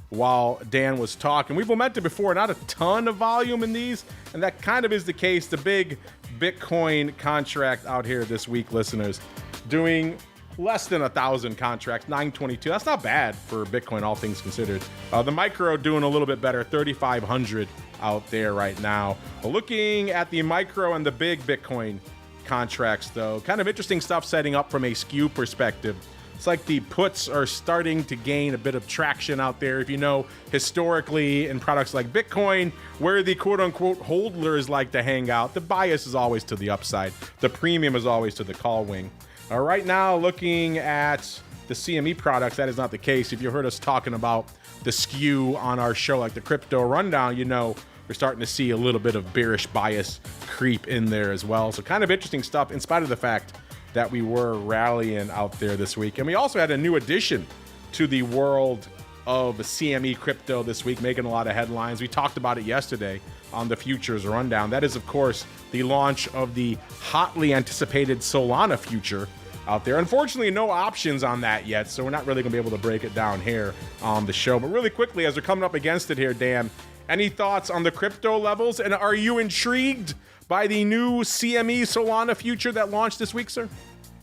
while Dan was talking. We've lamented before, not a ton of volume in these, and that kind of is the case. The big Bitcoin contract out here this week, listeners, doing less than 1,000 contracts, 922. That's not bad for Bitcoin, all things considered. The micro doing a little bit better, 3,500 out there right now. Looking at the micro and the big Bitcoin contracts, though, kind of interesting stuff setting up from a skew perspective. It's like the puts are starting to gain a bit of traction out there. If you know, historically in products like Bitcoin, where the quote-unquote holders like to hang out, the bias is always to the upside. The premium is always to the call wing. Right now, looking at the CME products, that is not the case. If you heard us talking about the skew on our show, like the crypto rundown, you know we're starting to see a little bit of bearish bias creep in there as well. So kind of interesting stuff in spite of the fact that we were rallying out there this week. And we also had a new addition to the world of CME crypto this week, making a lot of headlines. We talked about it yesterday on the Futures Rundown. That is, of course, the launch of the hotly anticipated Solana future out there. Unfortunately, no options on that yet, so we're not really going to be able to break it down here on the show. But really quickly, as we're coming up against it here, Dan, any thoughts on the crypto levels? And are you intrigued by the new CME Solana future that launched this week, sir?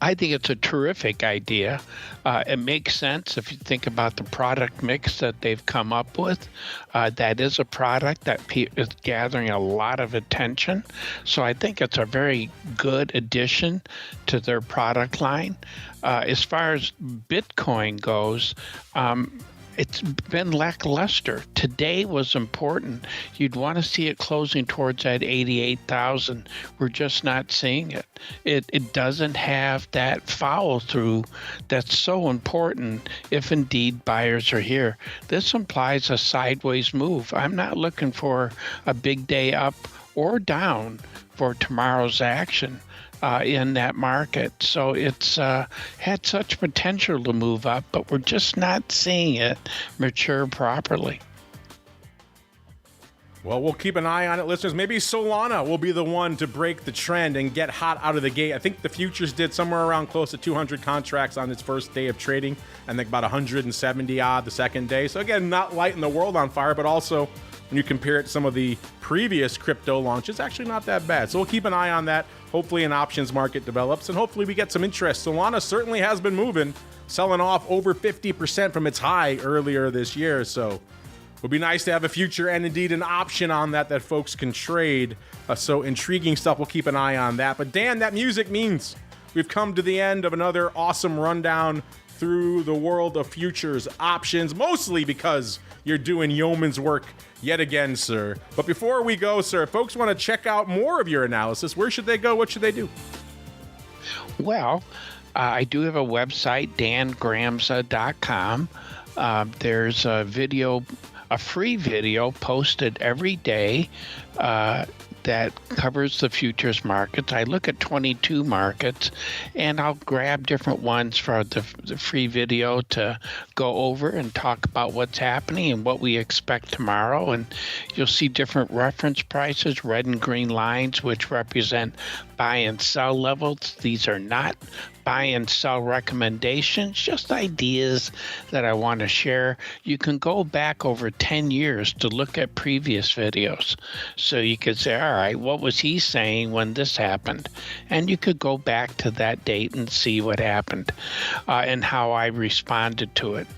I think it's a terrific idea. It makes sense if you think about the product mix that they've come up with. That is a product that is gathering a lot of attention. So I think it's a very good addition to their product line. As far as Bitcoin goes, it's been lackluster. Today was important. You'd want to see it closing towards that 88,000. We're just not seeing it. It doesn't have that follow through that's so important if indeed buyers are here. This implies a sideways move. I'm not looking for a big day up or down for tomorrow's action in that market. So it's had such potential to move up, but we're just not seeing it mature properly. Well, we'll keep an eye on it, listeners. Maybe Solana will be the one to break the trend and get hot out of the gate. I think the futures did somewhere around close to 200 contracts on its first day of trading. I think about 170 odd the second day. So again, not lighting the world on fire, but also when you compare it to some of the previous crypto launches, actually not that bad. So we'll keep an eye on that. Hopefully an options market develops, and hopefully we get some interest. Solana certainly has been moving, selling off over 50% from its high earlier this year. So it would be nice to have a future and indeed an option on that folks can trade. So intriguing stuff. We'll keep an eye on that. But Dan, that music means we've come to the end of another awesome rundown through the world of futures options, mostly because you're doing yeoman's work yet again, sir. But before we go, sir, if folks want to check out more of your analysis, where should they go? What should they do? Well, I do have a website, dangramza.com. There's a free video posted every day that covers the futures markets. I look at 22 markets, and I'll grab different ones for the free video to go over and talk about what's happening and what we expect tomorrow. And you'll see different reference prices, red and green lines, which represent buy and sell levels. These are not buy and sell recommendations, just ideas that I want to share. You can go back over 10 years to look at previous videos. So you could say, all right, what was he saying when this happened? And you could go back to that date and see what happened and how I responded to it.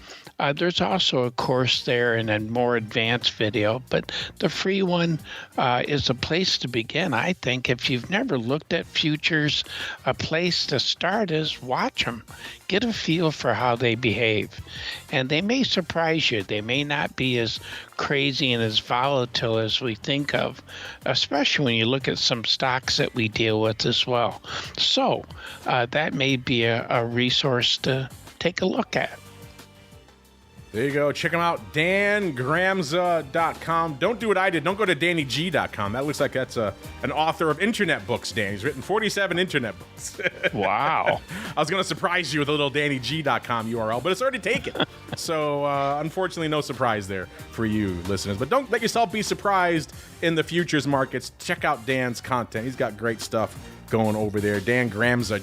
There's also a course there and a more advanced video, but the free one is a place to begin. I think if you've never looked at futures, a place to start is watch them. Get a feel for how they behave. And they may surprise you. They may not be as crazy and as volatile as we think of, especially when you look at some stocks that we deal with as well. So that may be a resource to take a look at. There you go. Check them out. DanGramza.com. Don't do what I did. Don't go to DannyG.com. That looks like that's an author of internet books, Dan. He's written 47 internet books. Wow. I was going to surprise you with a little DannyG.com URL, but it's already taken. So, unfortunately, no surprise there for you, listeners. But don't let yourself be surprised in the futures markets. Check out Dan's content. He's got great stuff going over there. Dan Gramza,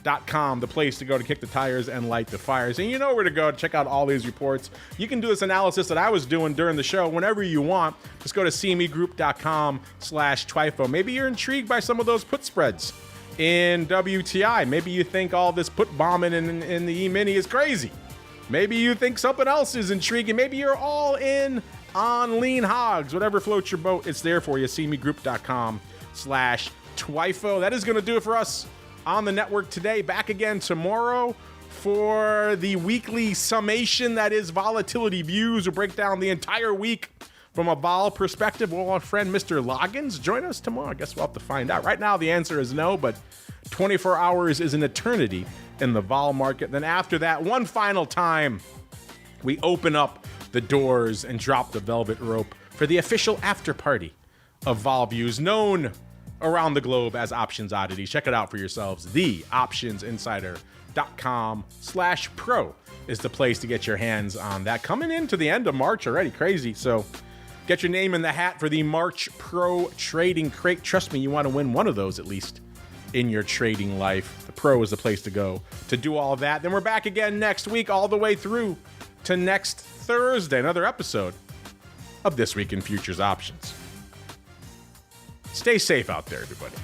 Gramza.com, the place to go to kick the tires and light the fires. And you know where to go to check out all these reports. You can do this analysis that I was doing during the show whenever you want. Just go to CMEGroup.com/TWIFO. Maybe you're intrigued by some of those put spreads in WTI. Maybe you think all this put bombing in the E-mini is crazy. Maybe you think something else is intriguing. Maybe you're all in on lean hogs. Whatever floats your boat, it's there for you. CMEGroup.com/TWIFO. That is going to do it for us on the network today. Back again tomorrow for the weekly summation that is Volatility Views. We'll break down the entire week from a vol perspective. Will our friend Mr. Loggins join us tomorrow? I guess we'll have to find out. Right now, the answer is no, but 24 hours is an eternity in the vol market. Then after that, one final time, we open up the doors and drop the velvet rope for the official after party of Vol Views, known around the globe as Options Oddity. Check it out for yourselves. TheOptionsInsider.com/pro is the place to get your hands on that. Coming into the end of March already, crazy. So get your name in the hat for the March Pro Trading Crate. Trust me, you want to win one of those at least in your trading life. The Pro is the place to go to do all of that. Then we're back again next week, all the way through to next Thursday. Another episode of This Week in Futures Options. Stay safe out there, everybody.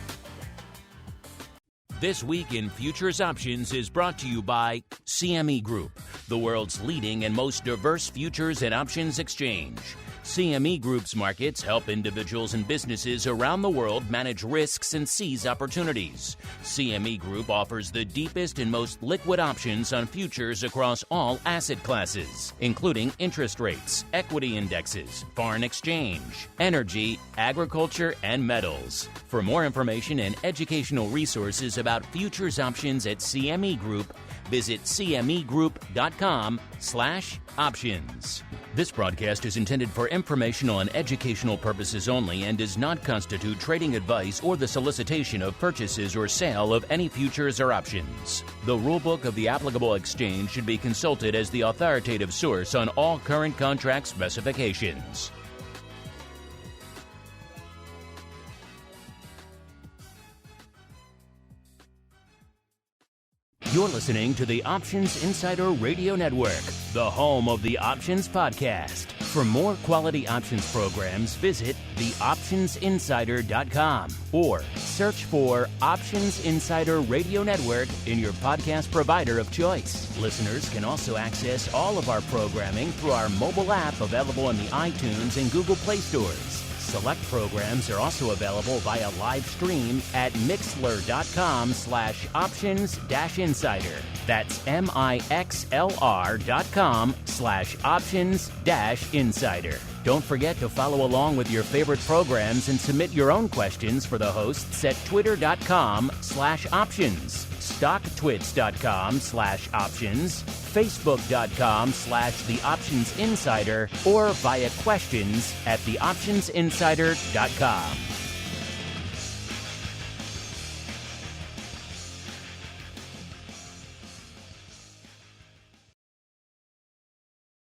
This Week in Futures Options is brought to you by CME Group, the world's leading and most diverse futures and options exchange. CME Group's markets help individuals and businesses around the world manage risks and seize opportunities. CME Group offers the deepest and most liquid options on futures across all asset classes, including interest rates, equity indexes, foreign exchange, energy, agriculture, and metals. For more information and educational resources about futures options at CME Group, visit cmegroup.com/options. This broadcast is intended for informational and educational purposes only and does not constitute trading advice or the solicitation of purchases or sale of any futures or options. The rulebook of the applicable exchange should be consulted as the authoritative source on all current contract specifications. You're listening to the Options Insider Radio Network, the home of the Options Podcast. For more quality options programs, visit theoptionsinsider.com or search for Options Insider Radio Network in your podcast provider of choice. Listeners can also access all of our programming through our mobile app available in the iTunes and Google Play stores. Select programs are also available via live stream at mixlr.com/options-insider. That's mixlr.com/options-insider. Don't forget to follow along with your favorite programs and submit your own questions for the hosts at twitter.com/options, stocktwits.com/options, facebook.com/theoptionsinsider, or via questions at theoptionsinsider.com.